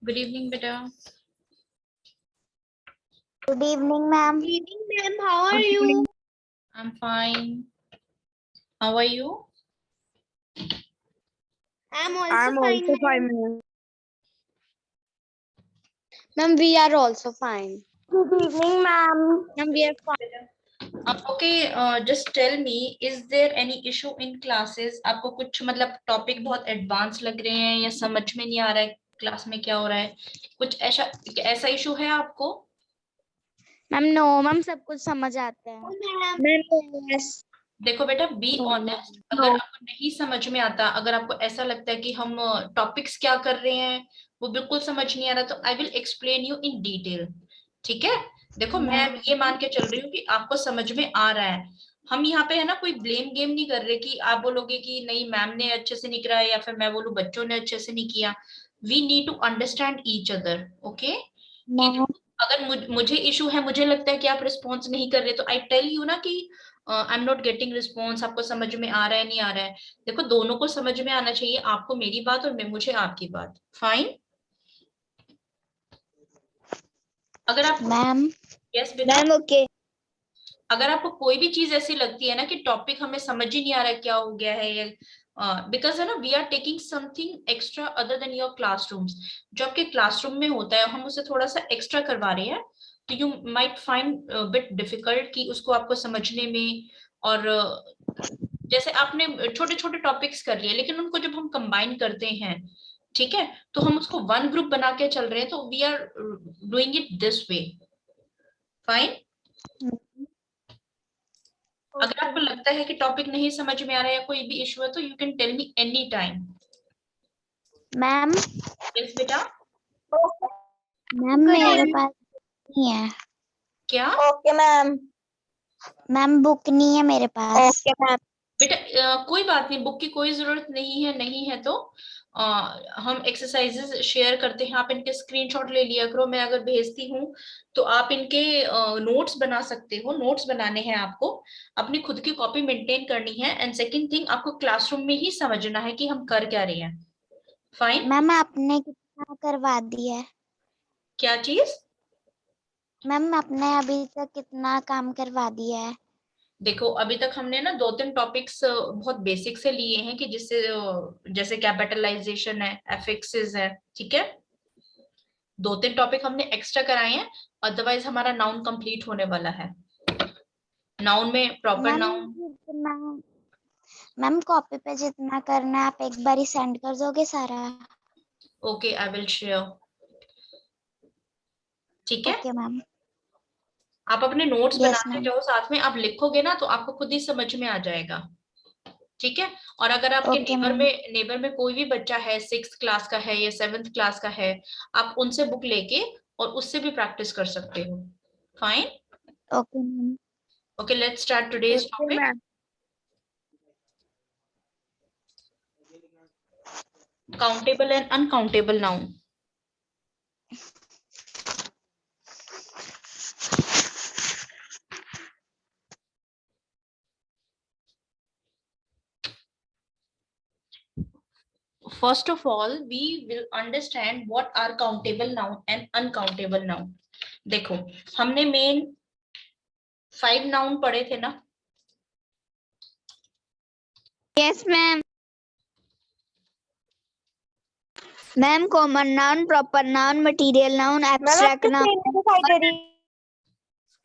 Good evening बेटा। Good evening, ma'am. Good evening, ma'am. How are you? I'm fine. How are you? I'm also fine, ma'am. Ma'am, we are also fine. Good evening, ma'am. Ma'am, we are fine. Okay, just tell me, is there any issue in classes? आपको कुछ मतलब topic बहुत advance लग रहे हैं या समझ में नहीं आ रहा है क्लास में क्या हो रहा है? कुछ ऐसा इशू है आपको? मैम नो मैम सब कुछ समझ आता है। Ma'am, yes. देखो बेटा, बी ऑनेस्ट। अगर आपको नहीं समझ में आता, अगर आपको ऐसा लगता है कि हम टॉपिक्स क्या कर रहे हैं वो बिल्कुल समझ नहीं आ रहा, तो I will explain you in detail. ठीक है? देखो, मैं ये मान के चल रही हूँ कि आपको समझ में आ रहा है। हम यहाँ पे है ना कोई ब्लेम गेम नहीं कर रहे कि आप बोलोगे कि नहीं मैम ने अच्छे से नहीं कराया या फिर मैं बोलूँ बच्चों ने अच्छे से नहीं किया। We need to understand each other. Okay? अगर मुझे इशू है, मुझे लगता है कि आप रिस्पॉन्स नहीं कर रहे, तो आई टेल यू ना कि I am not getting response. आपको समझ में आ रहा है नहीं आ रहा है? देखो, दोनों को समझ में आना चाहिए, आपको मेरी बात और मुझे आपकी बात। फाइन? अगर आप मैम यस बेटा, Ma'am, okay. अगर आपको कोई भी चीज ऐसी लगती है ना कि टॉपिक हमें समझ ही नहीं आ रहा है क्या हो गया है, या बिकॉज है ना we are taking something extra other than your classrooms. जो आपके क्लासरूम में होता है हम उसे थोड़ा सा एक्स्ट्रा करवा रहे हैं, तो you might find bit difficult कि उसको आपको समझने में। और जैसे आपने छोटे छोटे टॉपिक्स कर लिए, लेकिन उनको जब हम कंबाइन करते हैं, ठीक है, तो हम उसको वन ग्रुप बना के चल रहे हैं, तो we are doing it this way. Fine? अगर आपको लगता है कि टॉपिक नहीं समझ में आ रहा है या कोई भी इशू है, तो you can tell me any time. Ma'am yes बेटा। मैम मेरे पास नहीं है। क्या? Okay, ma'am. मैम बुक नहीं है मेरे पास। Okay, ma'am. बेटा कोई बात नहीं, बुक की कोई जरूरत नहीं है तो हम एक्सरसाइजेस शेयर करते हैं, आप इनके स्क्रीनशॉट ले लिया करो। मैं अगर भेजती हूँ तो आप इनके नोट्स बना सकते हो। नोट्स बनाने हैं आपको, अपनी खुद की कॉपी मेंटेन करनी है, एंड सेकंड थिंग, आपको क्लासरूम में ही समझना है कि हम कर क्या रहे हैं। फाइन? मैम आपने कितना करवा दिया है? क्या चीज? मैम आपने अभी तक कितना काम करवा दिया है? देखो, अभी तक हमने ना 2-3 टॉपिक्स बहुत बेसिक से लिए हैं कि जिससे जैसे कैपिटलाइजेशन है, एफिक्सेस है, ठीक है। 2-3 टॉपिक हमने एक्स्ट्रा कराए हैं, अदरवाइज हमारा नाउन कंप्लीट होने वाला है। नाउन में प्रॉपर मैम नाउन। जितना मैम कॉपी पे जितना करना है आप एक बार ही सेंड कर दोगे सारा? Okay, I will share. ठीक है? Okay ma'am. आप अपने नोट्स यस बनाते मैम। जाओ, साथ में आप लिखोगे ना तो आपको खुद ही समझ में आ जाएगा। ठीक है? और अगर आपके ओके मैम। नेबर में कोई भी बच्चा है, 6th क्लास का है या 7th क्लास का है, आप उनसे बुक लेके और उससे भी प्रैक्टिस कर सकते हो। Fine? Okay ma'am. Okay, let's start today's Okay, topic. ma'am. Countable and uncountable noun. First of all, we will understand what are countable noun and uncountable noun. देखो, हमने मेन 5 नाउन पढ़े थे ना? Yes, ma'am. Ma'am, common noun, proper noun, material noun, abstract noun.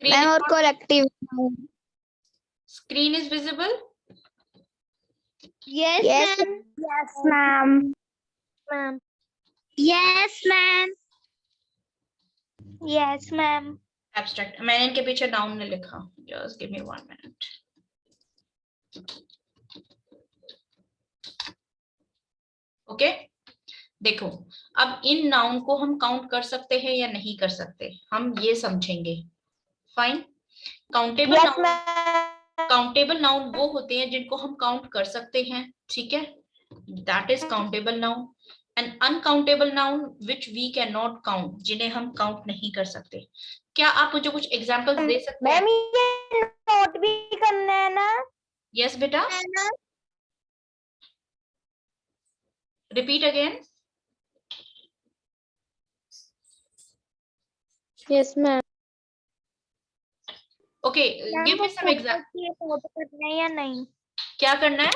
Ma'am, और collective noun. Screen is visible? Yes, Yes, ma'am. yes ma'am. Ma'am. Yes, ma'am. Yes ma'am. Abstract, मैंने इनके पीछे noun ने लिखा। Just give me 1 minute. Okay? देखो, अब इन noun को हम काउंट कर सकते हैं या नहीं कर सकते, हम ये समझेंगे। फाइन? काउंटेबल नाउन वो होते हैं जिनको हम काउंट कर सकते हैं, ठीक है, that is countable noun. And uncountable noun which we can not count, जिन्हें हम काउंट नहीं कर सकते। क्या आप मुझे कुछ एग्जांपल्स दे सकते हैं? मैम ये नोट भी करना है ना? यस बेटा, repeat again. Yes ma'am. Okay, give me some example. Note करना है या नहीं? क्या करना है?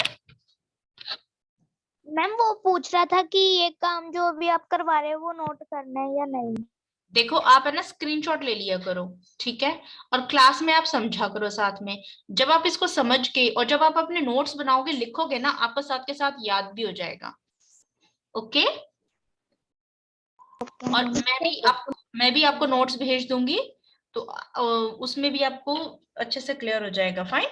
मैम वो पूछ रहा था कि ये काम जो अभी आप करवा रहे हो वो नोट करना है या नहीं? देखो आप है ना स्क्रीनशॉट ले लिया करो, ठीक है, और क्लास में आप समझा करो साथ में। जब आप इसको समझ के और जब आप अपने नोट्स बनाओगे लिखोगे ना, आपको साथ के साथ याद भी हो जाएगा। ओके, और मैं भी आपको नोट्स भेज दूंगी, तो उसमें भी आपको अच्छे से क्लियर हो जाएगा। Fine.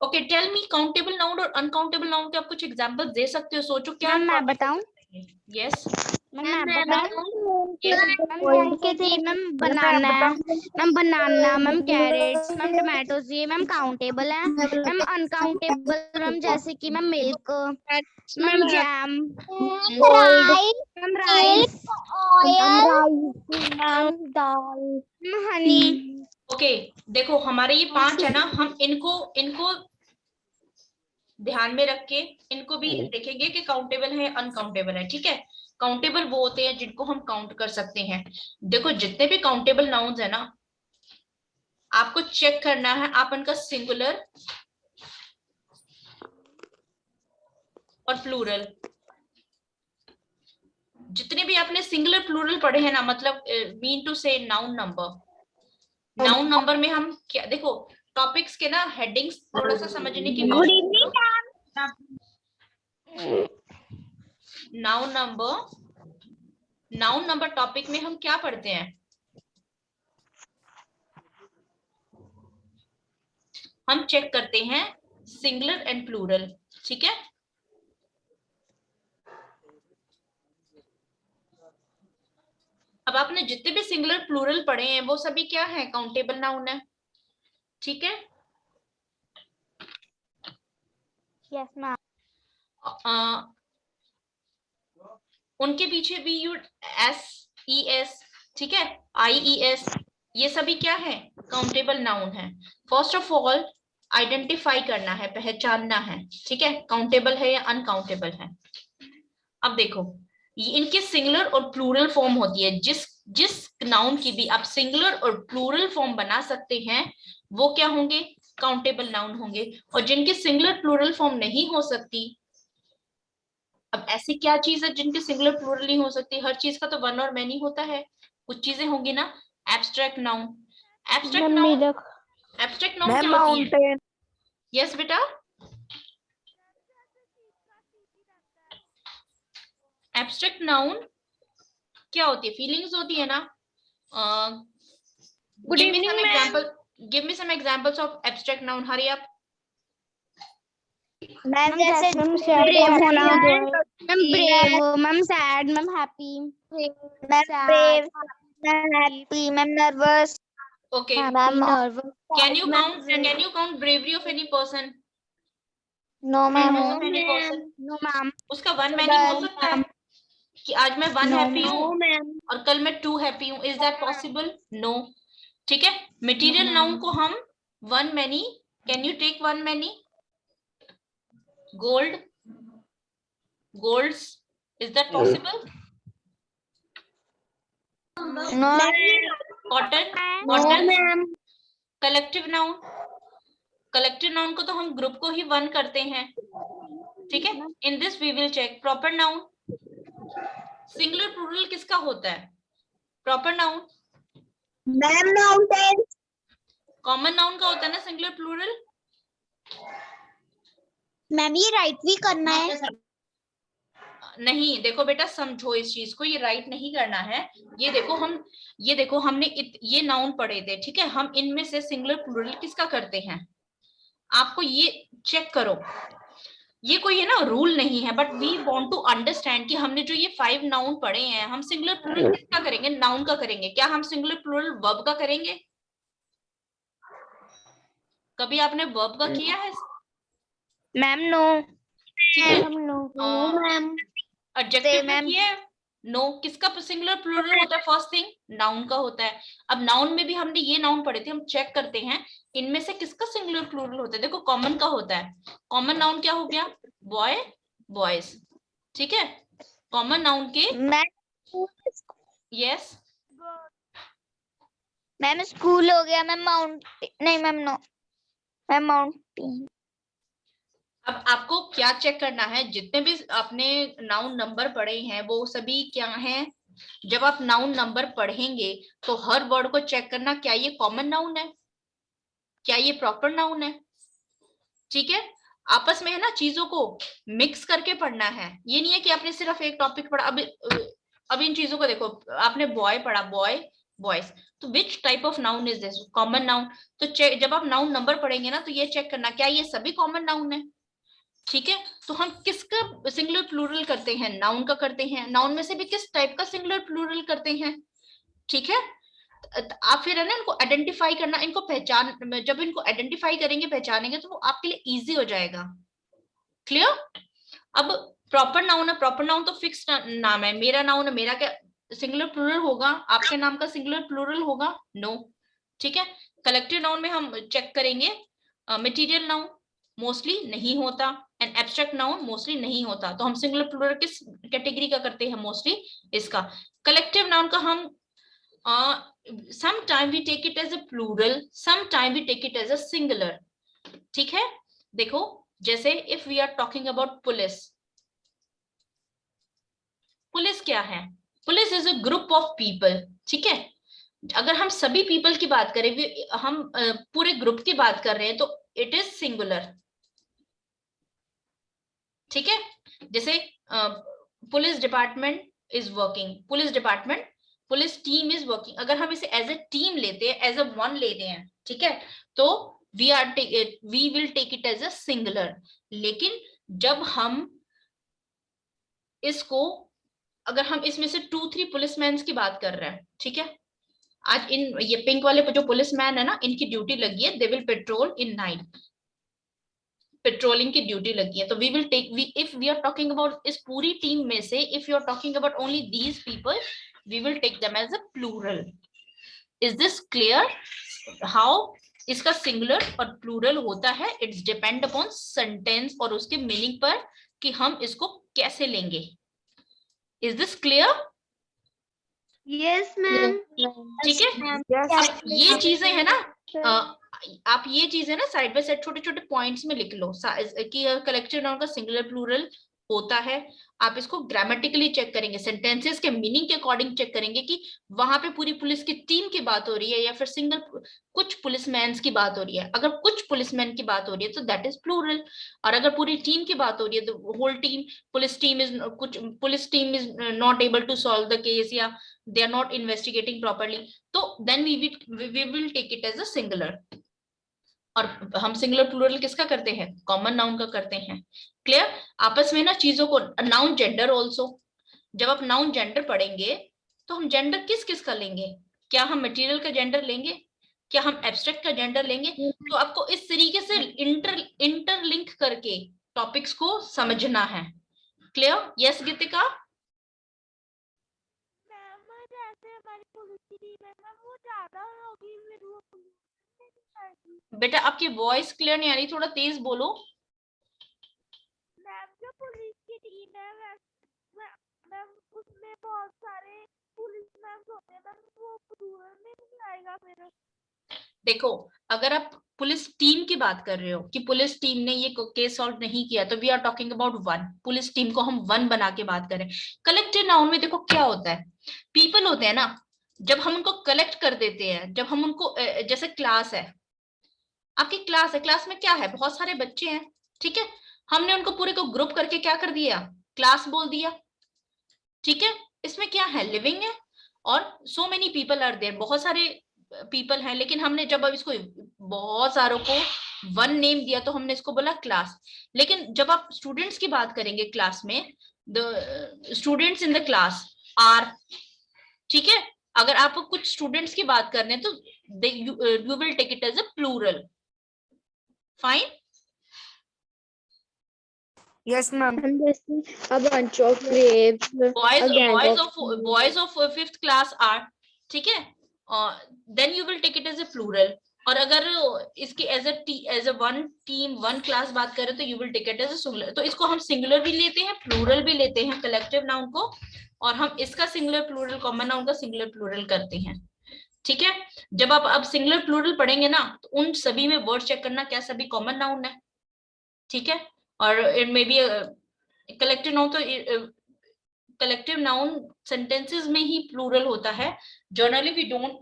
Okay, tell me countable noun और अनकाउंटेबल नाउन के आप कुछ एग्जांपल दे सकते हो? सोचो क्या मैम मैं बताऊं? यस मैम मैं बताऊं? यस मैम के जी ma'am banana, ma'am carrots, ma'am tomatoes, ये मैम काउंटेबल है। मैम अनकाउंटेबल मैम जैसे कि ma'am milk, ma'am jam, ma'am rice, ma'am dal, ma'am honey. Okay, देखो हमारे ये 5 है ना, हम इनको इनको ध्यान में रख के इनको भी देखेंगे कि काउंटेबल है अनकाउंटेबल है। ठीक है, काउंटेबल वो होते हैं जिनको हम काउंट कर सकते हैं। देखो जितने भी काउंटेबल नाउन्स है ना, आपको चेक करना है आप उनका सिंगुलर और प्लूरल, जितने भी आपने सिंगुलर प्लूरल पढ़े हैं ना, मतलब मीन टू से नाउन नंबर। नाउन नंबर में हम क्या, देखो टॉपिक्स के ना हेडिंग्स थोड़ा सा समझने की गुड कोशिश इवनिंग करो। नाउन नंबर टॉपिक में हम क्या पढ़ते हैं? हम चेक करते हैं सिंगुलर एंड प्लूरल। ठीक है, अब आपने जितने भी सिंगुलर प्लूरल पढ़े हैं वो सभी क्या है? काउंटेबल नाउन है। ठीक है, यस मैम। उनके पीछे भी यू एस ई एस, ठीक है, आई ई एस, ये सभी क्या है? काउंटेबल नाउन है। फर्स्ट ऑफ ऑल आइडेंटिफाई करना है, पहचानना है, ठीक है, काउंटेबल है या अनकाउंटेबल है। अब देखो ये इनके सिंगुलर और प्लूरल फॉर्म होती है। जिस जिस नाउन की भी आप सिंगुलर और प्लूरल फॉर्म बना सकते हैं वो क्या होंगे? काउंटेबल नाउन होंगे। और जिनकी सिंगुलर प्लूरल फॉर्म नहीं हो सकती, अब ऐसी क्या चीज है जिनकी सिंगुलर प्लूरल नहीं हो सकती? हर चीज का तो वन और मैनी होता है, कुछ चीजें होंगी ना। एब्स्ट्रैक्ट नाउन, एब्स्ट्रैक्ट नाउन क्या होती है? यस बेटा, एब्स्ट्रैक्ट नाउन क्या होती है? फीलिंग्स होती है ना। Give me some examples of abstract noun. Hurry up. Ma'am जैसे ब्रेव होना, ma'am brave, ma'am sad, ma'am happy, ma'am brave, ma'am happy, ma'am nervous. Okay, ma'am can you count bravery of any person? No ma'am, no ma'am. उसका one many हो सकता है कि आज मैं one happy हूँ मैम। और कल मैं 2 हैप्पी हूँ? Is that possible? नो। ठीक है, मटेरियल नाउन को हम one many, can you take one many? Gold, golds, is that possible? No cotton, ma'am. Collective noun, collective noun को तो हम ग्रुप को ही वन करते हैं। ठीक है, in this we will check proper noun. Singular plural किसका होता है? Proper noun. Ma'am mountain. Common noun का होता है ना सिंगुलर प्लूरल। मैम ये राइट भी करना है? नहीं, देखो बेटा समझो इस चीज को, ये राइट नहीं करना है। ये देखो हमने ये नाउन पढ़े थे, ठीक है, हम इनमें से सिंगुलर प्लूरल किसका करते हैं? आपको ये चेक करो, ये कोई है ना रूल नहीं है, but we want to understand कि हमने जो ये 5 नाउन पढ़े हैं, हम सिंगुलर प्लूरल किसका करेंगे? नाउन का करेंगे। क्या हम सिंगुलर प्लूरल वर्ब का करेंगे? कभी आपने वर्ब का किया है? Ma'am no. ठीक है, मैम एडजेक्टिव का किया है? नो। किसका सिंगुलर प्लूरल होता है? फर्स्ट थिंग नाउन का होता है। अब नाउन में भी हमने ये नाउन पढ़े थे, हम चेक करते हैं इनमें से किसका सिंगुलर प्लूरल होता है। देखो कॉमन का होता है। कॉमन नाउन क्या हो गया? Boy, boys. ठीक है, कॉमन नाउन के, यस मैम स्कूल हो गया मैम, माउंट नहीं मैम, नो मैम माउंटेन। अब आपको क्या चेक करना है, जितने भी आपने नाउन नंबर पढ़े हैं वो सभी क्या हैं। जब आप नाउन नंबर पढ़ेंगे तो हर वर्ड को चेक करना, क्या ये कॉमन नाउन है, क्या ये प्रॉपर नाउन है। ठीक है, आपस में है ना, चीजों को मिक्स करके पढ़ना है। ये नहीं है कि आपने सिर्फ एक टॉपिक पढ़ा। अब इन चीजों को देखो, आपने बॉय पढ़ा, बॉय बॉयज, तो which type of noun is this, common noun. तो चेक, जब आप नाउन नंबर पढ़ेंगे ना, तो ये चेक करना क्या ये सभी कॉमन नाउन है। ठीक है, तो हम किसका सिंगुलर प्लूरल करते हैं, नाउन का करते हैं। नाउन में से भी किस टाइप का सिंगुलर प्लूरल करते हैं। ठीक है, आप फिर है ना इनको आइडेंटिफाई करना, इनको पहचान, जब इनको आइडेंटिफाई करेंगे, पहचानेंगे, तो वो आपके लिए इजी हो जाएगा। क्लियर। अब प्रॉपर नाउन है, प्रॉपर नाउन तो फिक्स नाम है। मेरा नाउन है, मेरा क्या सिंगुलर प्लूरल होगा, आपके नाम का सिंगुलर प्लूरल होगा, नो। ठीक है, कलेक्टिव नाउन में हम चेक करेंगे, मटेरियल नाउन मोस्टली नहीं होता, एंड एब्स्ट्रैक्ट नाउन मोस्टली नहीं होता। तो हम सिंगुलर प्लूरल किस कैटेगरी का करते हैं, मोस्टली इसका। कलेक्टिव नाउन का हम sometime we take it as a plural, sometime we take it as a singular। ठीक है, देखो जैसे if we are talking about police, police क्या है, police is a group of people. ठीक है, अगर हम सभी पीपल की बात करें, हम पूरे ग्रुप की बात कर रहे हैं, तो इट इज सिंगुलर। ठीक है, जैसे police department is working, police department, police team is working. अगर हम इसे एज ए टीम लेते हैं, एज ए वन लेते हैं, ठीक है, तो we will take it as a singular. लेकिन जब हम इसको, अगर हम इसमें से 2-3 पुलिसमैन की बात कर रहे हैं, ठीक है, आज इन ये पिंक वाले जो पुलिसमैन है ना, इनकी ड्यूटी लगी है, they will patrol in night, patrolling की ड्यूटी लगी है। तो we will take, if we are talking about इस पूरी टीम में से, if you are talking about only these people, we will take them as a plural. Is this clear how इसका singular और प्लूरल होता है? इट्स डिपेंड अपॉन सेंटेंस और उसके मीनिंग पर कि हम इसको कैसे लेंगे। Is this clear? Yes ma'am. ठीक है, ये चीजें है ना, आप ये चीजें ना साइड बाय साइड छोटे छोटे पॉइंट्स में लिख लो कि कलेक्टिव नाउन का सिंगुलर प्लूरल होता है। आप इसको ग्रामेटिकली चेक करेंगे, सेंटेंसेस के मीनिंग के अकॉर्डिंग चेक करेंगे कि वहां पे पूरी पुलिस की टीम की बात हो रही है या फिर सिंगल कुछ पुलिसमैन की बात हो रही है। अगर कुछ पुलिसमैन की बात हो रही है तो दैट इज प्लूरल, और अगर पूरी टीम की बात हो रही है तो whole team, police team is, कुछ police team is not able to solve the case या they are not investigating properly, तो then we will take it as a singular. और हम सिंगुलर प्लूरल किसका करते हैं? कॉमन नाउन का करते हैं। क्लियर? आपस में ना चीजों को, नाउन जेंडर ऑल्सो, जब आप नाउन जेंडर पढ़ेंगे तो हम जेंडर किस किस का लेंगे? क्या हम मटेरियल का जेंडर लेंगे, क्या हम एब्स्ट्रैक्ट का जेंडर लेंगे? तो आपको इस तरीके से इंटरलिंक करके टॉपिक्स को समझना है। क्लियर? यस गीतिका? बेटा आपकी वॉइस क्लियर नहीं आ रही, थोड़ा तेज बोलो। मैम जो पुलिस की टीम है मैम उसमें बहुत सारे पुलिसमैन होते हैं मैम, वो प्लूरल में नहीं आएगा फिर? देखो, अगर आप पुलिस टीम की बात कर रहे हो कि पुलिस टीम ने ये केस सॉल्व नहीं किया, तो we are talking about one, police team को हम वन बना के बात करें। कलेक्टिव नाउन में देखो क्या होता है, पीपल होते हैं ना, जब हम उनको कलेक्ट कर देते हैं, जब हम उनको, जैसे क्लास है, आपकी क्लास है, क्लास में क्या है, बहुत सारे बच्चे हैं, ठीक है, हमने उनको पूरे को ग्रुप करके क्या कर दिया, क्लास बोल दिया। ठीक है, इसमें क्या है, लिविंग है, और so many people are there, बहुत सारे पीपल हैं, लेकिन हमने जब अब इसको बहुत सारों को वन नेम दिया तो हमने इसको बोला क्लास। लेकिन जब आप स्टूडेंट्स की बात करेंगे क्लास में, the students in the class are, ठीक है, अगर आप कुछ स्टूडेंट्स की बात कर रहे हैं तो you will take it as a plural. Fine? Yes, ma'am. A bunch of grapes. boys of 5th class are, ठीक है, then you will take it as a plural। और अगर इसकी as a one team one class बात करें तो you will take it as a singular. तो इसको हम सिंगुलर भी लेते हैं, प्लूरल भी लेते हैं, कलेक्टिव नाउन को, और हम इसका सिंगुलर प्लूरल, कॉमन नाउन का सिंगुलर प्लूरल करते हैं। ठीक है, जब आप अब सिंगुलर प्लूरल पढ़ेंगे ना तो उन सभी में वर्ड चेक करना क्या सभी कॉमन नाउन है, ठीक है, और it may be collective noun, तो कलेक्टिव नाउन सेंटेंसेस में ही प्लूरल होता है, generally we don't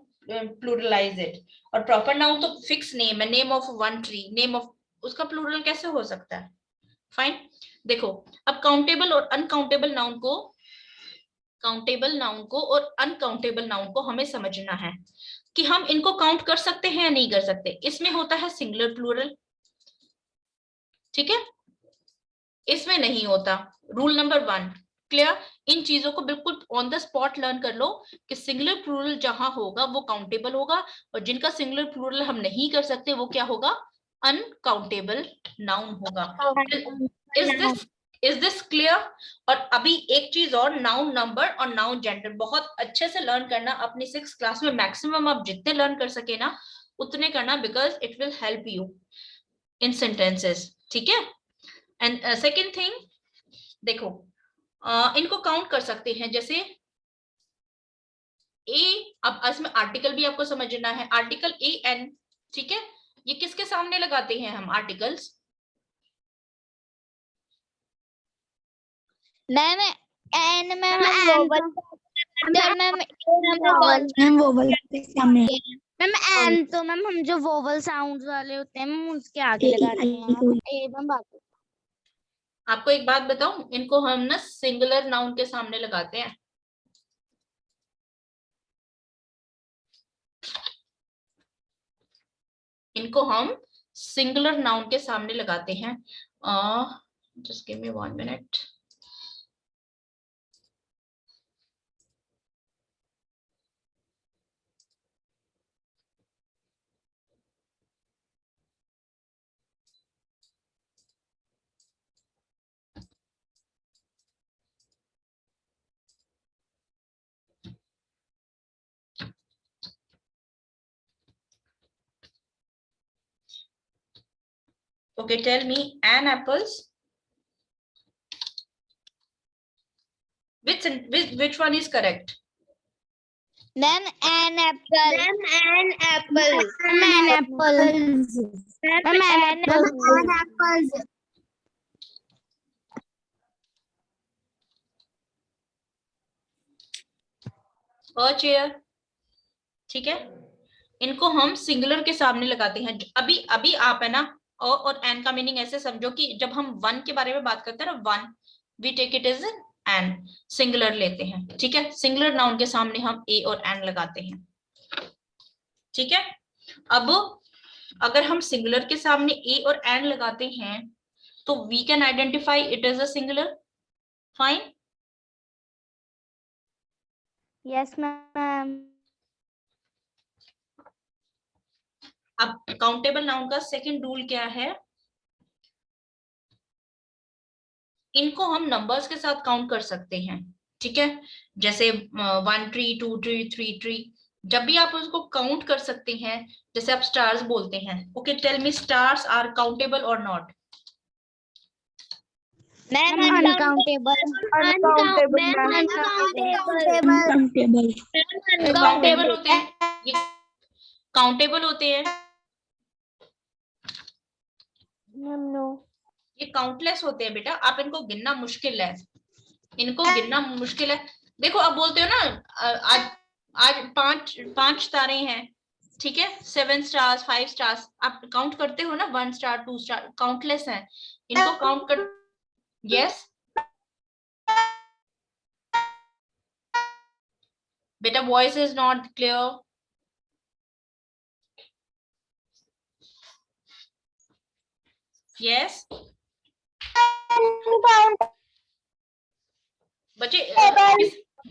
pluralize it, और प्रॉपर नाउन तो फिक्स नेम है, name of one tree, name of, उसका प्लूरल कैसे हो सकता है, फाइन। देखो अब काउंटेबल और अनकाउंटेबल नाउन को, काउंटेबल नाउन को और अनकाउंटेबल नाउन को हमें समझना है कि हम इनको काउंट कर सकते हैं या नहीं कर सकते। इसमें होता है सिंगुलर प्लूरल, ठीक है, इसमें नहीं होता। रूल नंबर 1 क्लियर, इन चीजों को बिल्कुल ऑन द स्पॉट लर्न कर लो कि सिंगुलर प्लूरल जहां होगा वो काउंटेबल होगा, और जिनका सिंगुलर प्लूरल हम नहीं कर सकते वो क्या होगा, अनकाउंटेबल नाउन होगा। Is this clear? और अभी एक चीज और, नाउन नंबर और नाउन जेंडर बहुत अच्छे से लर्न करना अपनी 6th क्लास में, मैक्सिमम आप जितने लर्न कर सके ना उतने करना, because it will help you in sentences, ठीक है। एंड सेकेंड थिंग, देखो इनको काउंट कर सकते हैं, जैसे ए, अब इसमें आर्टिकल भी आपको समझना है, आर्टिकल ए एन, ठीक है, ये किसके सामने लगाते हैं हम articles, ma'am an ma'am ma'am an तो मैम हम जो वोवल साउंड्स वाले होते हैं मैम उसके आगे लगाते हैं ए मैम बाकी। आपको एक बात बताऊं, इनको हम ना सिंगुलर नाउन के सामने लगाते हैं, इनको हम सिंगुलर नाउन के सामने लगाते हैं। Just give me 1 minute. Okay, tell me, an apples. Which one is correct? Ma'am an apple ma'am an apple ma'am an apple ma'am an apple A chair, ठीक है, इनको हम सिंगुलर के सामने लगाते हैं। अभी अभी आप है ना, अ और एन का मीनिंग ऐसे समझो कि जब हम वन के बारे में बात करते हैं ना, one we take it as an, singular लेते हैं, ठीक है, सिंगुलर नाउन के सामने हम ए और एन लगाते हैं, ठीक है। अब अगर हम सिंगुलर के सामने ए और एन लगाते हैं तो we can identify it as a singular, fine. Yes ma'am. अब काउंटेबल नाउन का सेकंड रूल क्या है, इनको हम नंबर्स के साथ काउंट कर सकते हैं, ठीक है, जैसे 1 ट्री 2 ट्री 3 ट्री, जब भी आप उसको काउंट कर सकते हैं, जैसे आप स्टार्स बोलते हैं। Okay, tell me, stars are countable और नॉट? मैम अनकाउंटेबल काउंटेबल होते हैं, ये काउंटेबल होते हैं, ये काउंटलेस होते हैं बेटा, आप इनको गिनना मुश्किल है, इनको गिनना मुश्किल है। देखो आप बोलते हो ना आज आज 5 तारे हैं, ठीक है, 7 स्टार्स 5 स्टार्स, आप काउंट करते हो ना, 1 स्टार 2 स्टार, काउंटलेस है, इनको काउंट कर, यस बेटा, voice is not clear, yes बच्चे,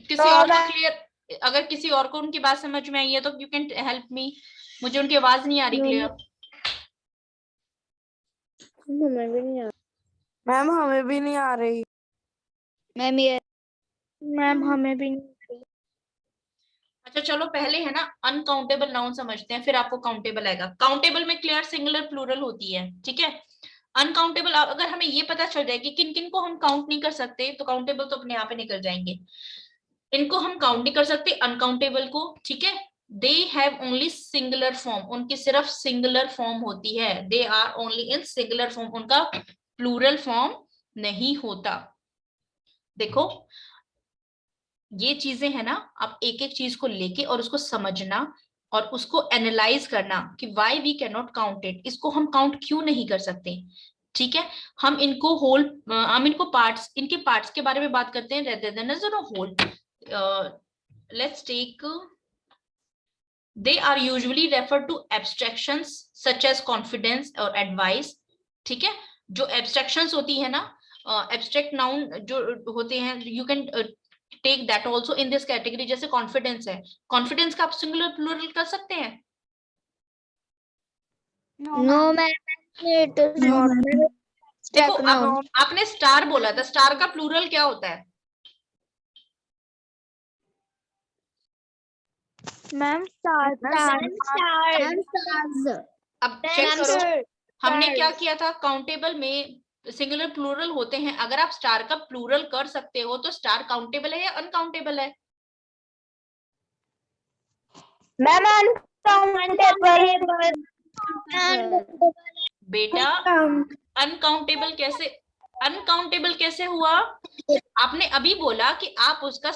किसी और को क्लियर, अगर किसी और को उनकी बात समझ में आई है तो यू कैन हेल्प मी, मुझे उनकी आवाज नहीं आ रही क्लियर। मैम हमें भी नहीं आ रही। मैम हमें भी अच्छा चलो, पहले है ना अनकाउंटेबल नाउन समझते हैं, फिर आपको काउंटेबल आएगा। काउंटेबल में क्लियर सिंगुलर प्लूरल होती है, ठीक है। अनकाउंटेबल, अगर हमें ये पता चल जाए कि किन किन को हम काउंट नहीं कर सकते, तो काउंटेबल तो अपने आप ही निकल जाएंगे, इनको हम काउंट नहीं कर सकते अनकाउंटेबल को, ठीक है। They have only singular form, उनकी सिर्फ सिंगुलर फॉर्म होती है, they are only in singular form, उनका प्लूरल फॉर्म नहीं होता। देखो ये चीजें है ना, आप एक एक चीज को लेके और उसको समझना और उसको एनालाइज करना कि why we can not count it, इसको हम काउंट क्यों नहीं कर सकते। ठीक है, हम इनको पार्ट्स, इनके पार्ट्स के बारे में बात करते हैं rather than as a whole. Let's take they are usually referred to abstractions such as confidence or advice. ठीक है, जो abstractions होती है ना, abstract noun जो होते हैं, you can take that also in this category. जैसे confidence है, confidence का आप singular plural कर सकते हैं? No ma'am, it is not. देखो आपने स्टार बोला था, स्टार का प्लूरल क्या होता है? मैम स्टार अब चेक करो, हमने क्या किया था, काउंटेबल में सिंगुलर प्लूरल होते हैं, अगर आप स्टार का प्लूरल कर सकते हो तो स्टार काउंटेबल है या अनकाउंटेबल है? मैम अनकाउंटेबल बेटा अनकाउंटेबल कैसे हुआ? आपने अभी बोला कि आप उसका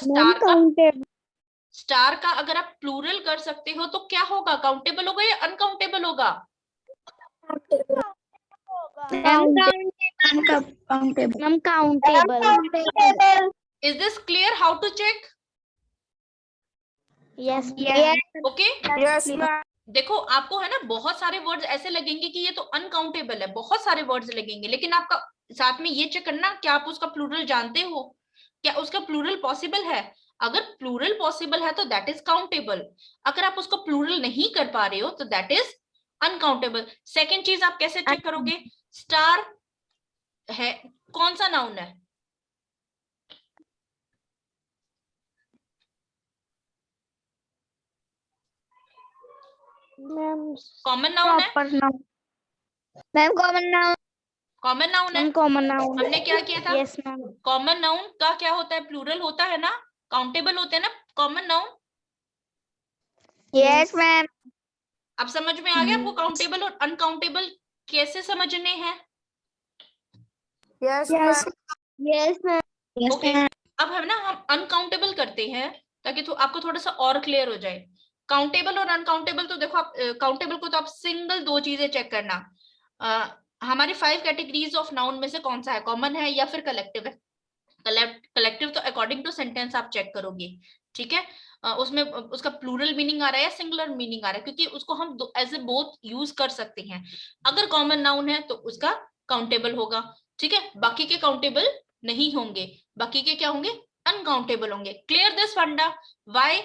स्टार का अगर आप प्लूरल कर सकते हो तो क्या होगा, काउंटेबल होगा या अनकाउंटेबल होगा? Uncountable. Is this clear? How to check? Yes. Okay, yes ma'am देखो आपको है ना बहुत सारे वर्ड्स ऐसे लगेंगे कि ये तो अनकाउंटेबल है, बहुत सारे वर्ड्स लगेंगे, लेकिन आपका साथ में ये चेक करना क्या आप उसका प्लूरल जानते हो, क्या उसका प्लूरल पॉसिबल है। अगर प्लूरल पॉसिबल है तो दैट इज काउंटेबल, अगर आप उसको प्लूरल नहीं कर पा रहे हो तो दैट इज अनकाउंटेबल। सेकेंड चीज आप कैसे चेक करोगे, स्टार है कौन सा नाउन है? कॉमन नाउन है, Ma'am, common noun. Common noun है। Ma'am, common noun. हमने क्या किया था, Yes ma'am. कॉमन नाउन का क्या होता है, प्लूरल होता है ना, काउंटेबल होते हैं ना कॉमन नाउन। Yes ma'am. अब समझ में आ गया आपको काउंटेबल और अनकाउंटेबल कैसे समझने हैं? Yes Yes ma'am. ओके, अब हम ना हम अनकाउंटेबल करते हैं ताकि तो आपको थोड़ा सा और क्लियर हो जाए। काउंटेबल और अनकाउंटेबल तो देखो आप काउंटेबल को तो आप सिंगल दो चीजें चेक करना, हमारी 5 कैटेगरीज ऑफ नाउन में से कौन सा है, कॉमन है या फिर कलेक्टिव है। कलेक्टिव तो अकॉर्डिंग टू सेंटेंस आप चेक करोगे, ठीक है, उसमें उसका प्लूरल मीनिंग आ रहा है या सिंगुलर मीनिंग आ रहा है, क्योंकि उसको हम एज ए बोथ यूज कर सकते हैं। अगर कॉमन नाउन है तो उसका काउंटेबल होगा, ठीक है, बाकी के काउंटेबल नहीं होंगे, बाकी के क्या होंगे, अनकाउंटेबल होंगे। Clear this funda, why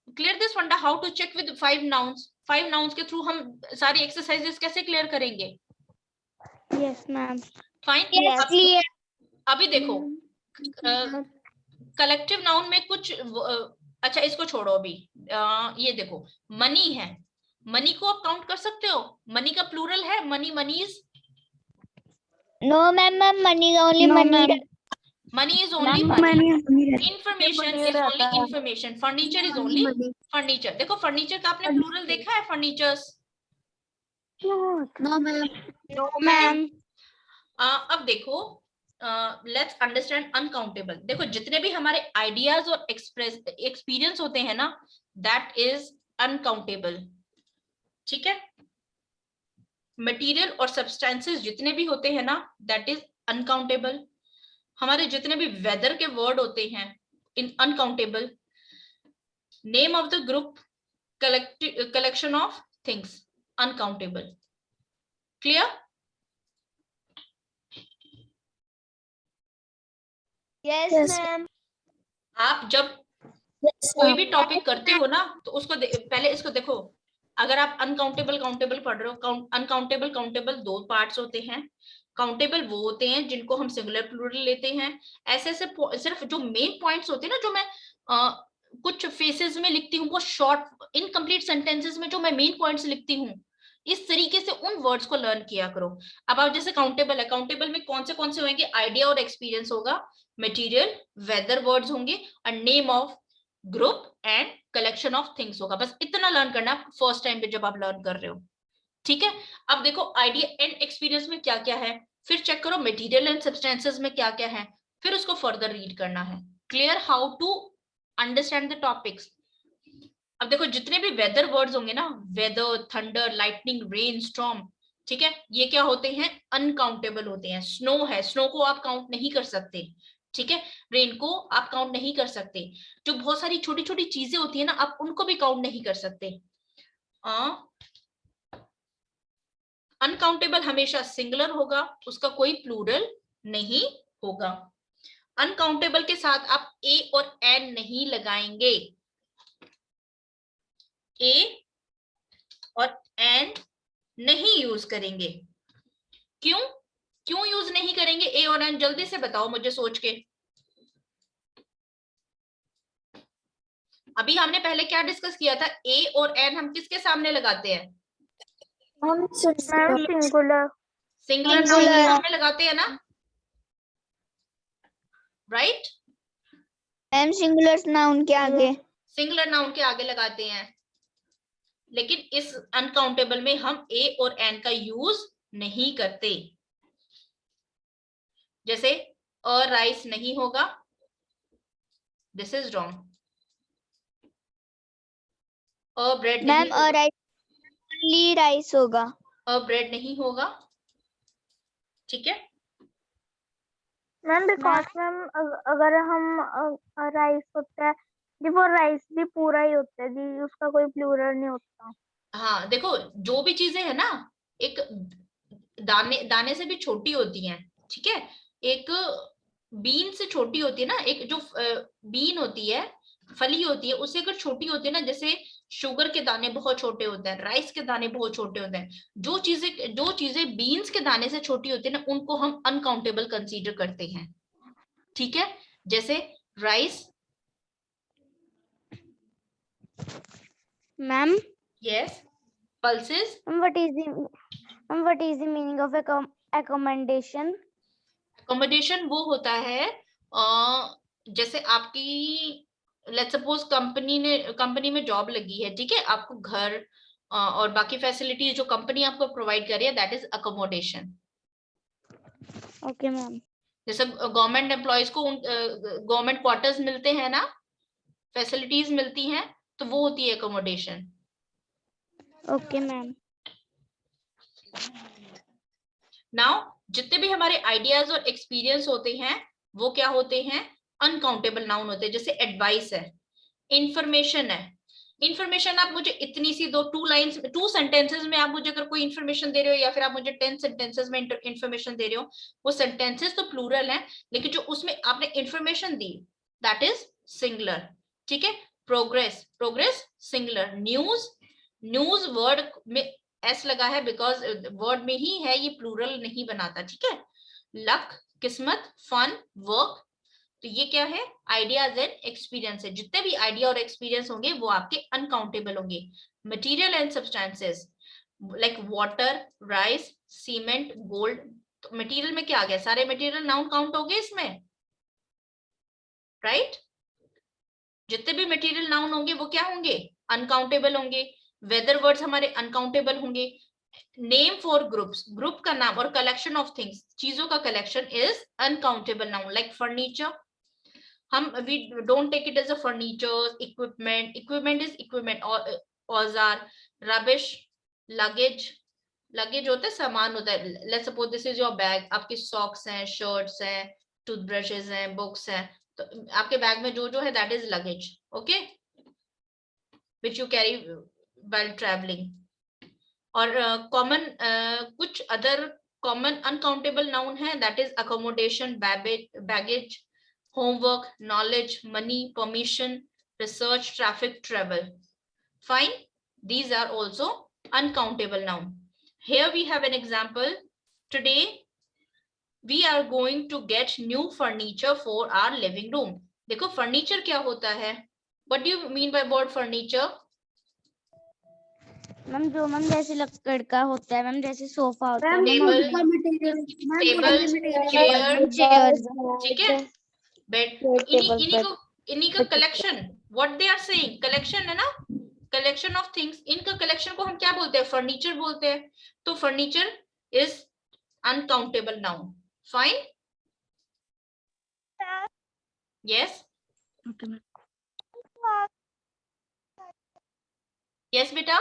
clear this funda, how to check with 5 nouns. 5 nouns के थ्रू हम सारी एक्सरसाइजेस कैसे क्लियर करेंगे? Yes ma'am. फाइन, Yes clear. अभी देखो कलेक्टिव नाउन में कुछ अच्छा इसको छोड़ो अभी, ये देखो मनी है, मनी को आप काउंट कर सकते हो, मनी का प्लूरल है money, moneys. No ma'am, money is only money. Money is only money, information is only information, furniture is only furniture. देखो फर्नीचर का आपने प्लूरल देखा है, फर्नीचर्स? No ma'am. अब देखो लेट्स अंडरस्टैंड अनकाउंटेबल। देखो जितने भी हमारे आइडियाज और एक्सपीरियंस होते हैं ना, दैट इज अनकाउंटेबल, ठीक है। मटेरियल और सब्सटेंसेस जितने भी होते हैं ना, दैट इज अनकाउंटेबल। हमारे जितने भी वेदर के वर्ड होते हैं, इन uncountable. Name of the group, collection of things, uncountable. Clear? Yes ma'am. आप जब कोई भी टॉपिक करते हो ना तो उसको पहले इसको देखो, अगर आप अनकाउंटेबल काउंटेबल पढ़ रहे हो, अनकाउंटेबल काउंटेबल दो पार्ट्स होते हैं। काउंटेबल वो होते हैं जिनको हम सिंगुलर प्लूरल लेते हैं, ऐसे ऐसे सिर्फ जो मेन पॉइंट्स होते हैं ना, जो मैं कुछ फेसेस में लिखती हूँ, वो शॉर्ट इनकम्प्लीट सेंटेंसेस में जो मैं मेन पॉइंट्स लिखती हूँ, इस तरीके से उन वर्ड्स को लर्न किया करो। अब आप जैसे काउंटेबल है, काउंटेबल में कौन से होंगे, आइडिया और एक्सपीरियंस होगा, मटेरियल, वेदर वर्ड्स होंगे, और name of group and collection of things होगा। बस इतना लर्न करना फर्स्ट टाइम पे जब आप लर्न कर रहे हो, ठीक है। अब देखो आइडिया एंड एक्सपीरियंस में क्या क्या है, फिर चेक करो मटेरियल एंड सब्सटेंसेस में क्या क्या है, फिर उसको फर्दर रीड करना है। Clear how to understand the topics. अब देखो जितने भी वेदर वर्ड्स होंगे ना, weather, thunder, lightning, rain, storm, ठीक है, ये क्या होते हैं, अनकाउंटेबल होते हैं। स्नो है, स्नो को आप काउंट नहीं कर सकते, ठीक है। रेन को आप काउंट नहीं कर सकते। जो बहुत सारी छोटी छोटी चीजें होती है ना, आप उनको भी काउंट नहीं कर सकते। अनकाउंटेबल हमेशा सिंगुलर होगा, उसका कोई प्लूरल नहीं होगा। अनकाउंटेबल के साथ आप ए और एन नहीं लगाएंगे, ए और एन नहीं यूज करेंगे। क्यों क्यों यूज नहीं करेंगे ए और एन, जल्दी से बताओ मुझे सोच के। अभी हमने पहले क्या डिस्कस किया था, ए और एन हम किसके सामने लगाते हैं, मैम सिंगुलर सिंगुलर नाउन के सामने लगाते हैं ना, राइट। मैम सिंगुलर नाउन के आगे, सिंगुलर नाउन के आगे लगाते हैं, लेकिन इस अनकाउंटेबल में हम ए और एन का यूज नहीं करते। जैसे अ राइस नहीं होगा, this is wrong. A bread नहीं मैम होगा, ओनली राइस होगा। अ ब्रेड नहीं होगा, ठीक है। मैम बिकॉज मैम अगर हम राइस होता है जी, वो राइस भी पूरा ही होता है जी, उसका कोई प्लूरल नहीं होता। हाँ देखो जो भी चीजें है ना, एक दाने दाने से भी छोटी होती हैं, ठीक है। एक बीन से छोटी होती है ना, एक जो बीन होती है, फली होती है, उससे अगर छोटी होती है ना, जैसे शुगर के दाने बहुत छोटे होते हैं, राइस के दाने बहुत छोटे होते हैं, जो चीजें बीन्स के दाने से छोटी होती है ना, उनको हम अनकाउंटेबल कंसीडर करते हैं, ठीक है। जैसे rice, ma'am yes, pulses. What is the meaning of accommodation? Accommodation वो होता है जैसे आपकी लेट्स सपोज कंपनी में जॉब लगी है, ठीक है, आपको घर और बाकी फैसिलिटीज जो कंपनी आपको प्रोवाइड कर रही है, that is accommodation. Okay ma'am. जैसे गवर्नमेंट एम्प्लॉयज को गवर्नमेंट क्वार्टर्स मिलते हैं ना, फैसिलिटीज मिलती हैं, तो वो होती है अकोमोडेशन। Okay ma'am. नाउ जितने भी हमारे आइडियाज और एक्सपीरियंस होते हैं, वो क्या होते हैं, अनकाउंटेबल नाउन होते हैं। जैसे एडवाइस है, इंफॉर्मेशन है। इंफॉर्मेशन आप मुझे इतनी सी दो, 2 सेंटेंसेस में आप मुझे अगर कोई इंफॉर्मेशन दे रहे हो, या फिर आप मुझे 10 सेंटेंसेस में इंफॉर्मेशन दे रहे हो, वो सेंटेंसेस तो प्लूरल है, लेकिन जो उसमें आपने information the that is singular, ठीक है। Progress singular. न्यूज वर्ड में एस लगा है बिकॉज वर्ड में ही है, ये प्लूरल नहीं बनाता, ठीक है। लक, किस्मत, फन, वर्क, तो ये क्या है, आइडियाज एंड एक्सपीरियंस है। जितने भी आइडिया और एक्सपीरियंस होंगे वो आपके अनकाउंटेबल होंगे। Material and substances like water, rice, cement, gold, तो मटेरियल में क्या आ गया, सारे मटेरियल नाउन काउंट हो गए इसमें, राइट। जितने भी मटेरियल नाउन होंगे वो क्या होंगे, अनकाउंटेबल होंगे। वेदर वर्ड्स हमारे अनकाउंटेबल होंगे। नेम फॉर ग्रुप्स, ग्रुप का नाम और कलेक्शन ऑफ थिंग्स, चीजों का collection is uncountable noun. Like furniture, हम we don't take it as a furniture. Equipment is equipment, औजार। रबिश, लगेज होता है, सामान होता है। Let's suppose this is your bag, आपकी सॉक्स हैं, शर्ट्स हैं, टूथब्रशेस हैं, बुक्स हैं, तो आपके बैग में जो जो है that is luggage, okay, which you carry while travelling. और कॉमन कुछ अदर कॉमन अनकाउंटेबल नाउन है, that is accommodation, baggage, homework, knowledge, money, permission, research, traffic, travel. Fine, these are also uncountable noun. Here we have an example. Today we are going to get new furniture for our living room. देखो furniture क्या होता है, what do you mean by word furniture? Ma'am जो ma'am जैसे लकड़ का होता है ma'am, जैसे सोफा होता है टेबल, चेयर, चेयर्स, ठीक है, बेड, इन्हीं का collection, what they are saying, collection है ना, कलेक्शन ऑफ थिंग्स, इनका कलेक्शन को हम क्या बोलते हैं, फर्नीचर बोलते हैं, तो furniture is uncountable noun. Fine, yes yes बेटा,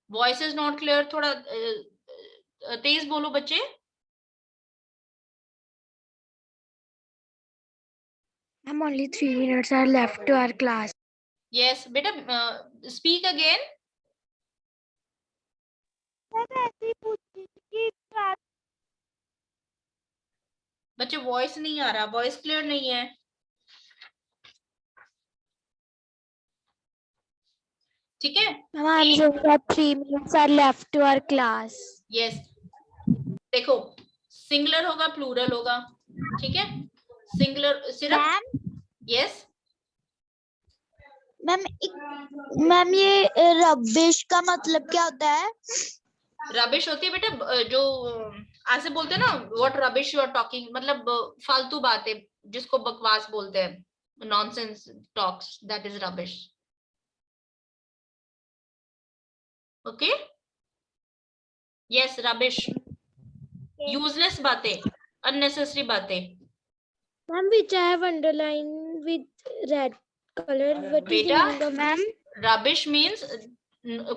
वॉइस इज नॉट क्लियर, थोड़ा तेज बोलो बच्चे। Ma'am, only 3 minutes are left to our class. Yes बेटा, स्पीक अगेन। मैम ऐसे ही पूछ रही थी कि क्लास बच्चे वॉइस नहीं आ रहा, वॉइस क्लियर नहीं है। ठीक है, Ma'am, I'm saying that 3 minutes are left to our class. Yes देखो, सिंगुलर होगा प्लूरल होगा, ठीक है, सिंगुलर सिर्फ, यस मैम ये रबिश का मतलब क्या होता है? रबिश होती है बेटा, जो ऐसे बोलते हैं ना, what rubbish you are talking, मतलब फालतू बातें, जिसको बकवास बोलते हैं, nonsense talks, that is rubbish. Okay, yes rubbish, useless बातें, अननेसेसरी बातें। Ma'am, which I have underlined with red color. What is the बेटा, meaning of this? Rubbish means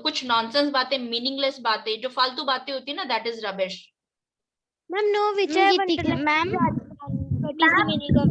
कुछ नॉनसेंस बातें, मीनिंगलेस बातें, जो फालतू बातें होती है ना, that is rubbish. Ma'am, no, which I have underlined. Ma'am, what is the meaning of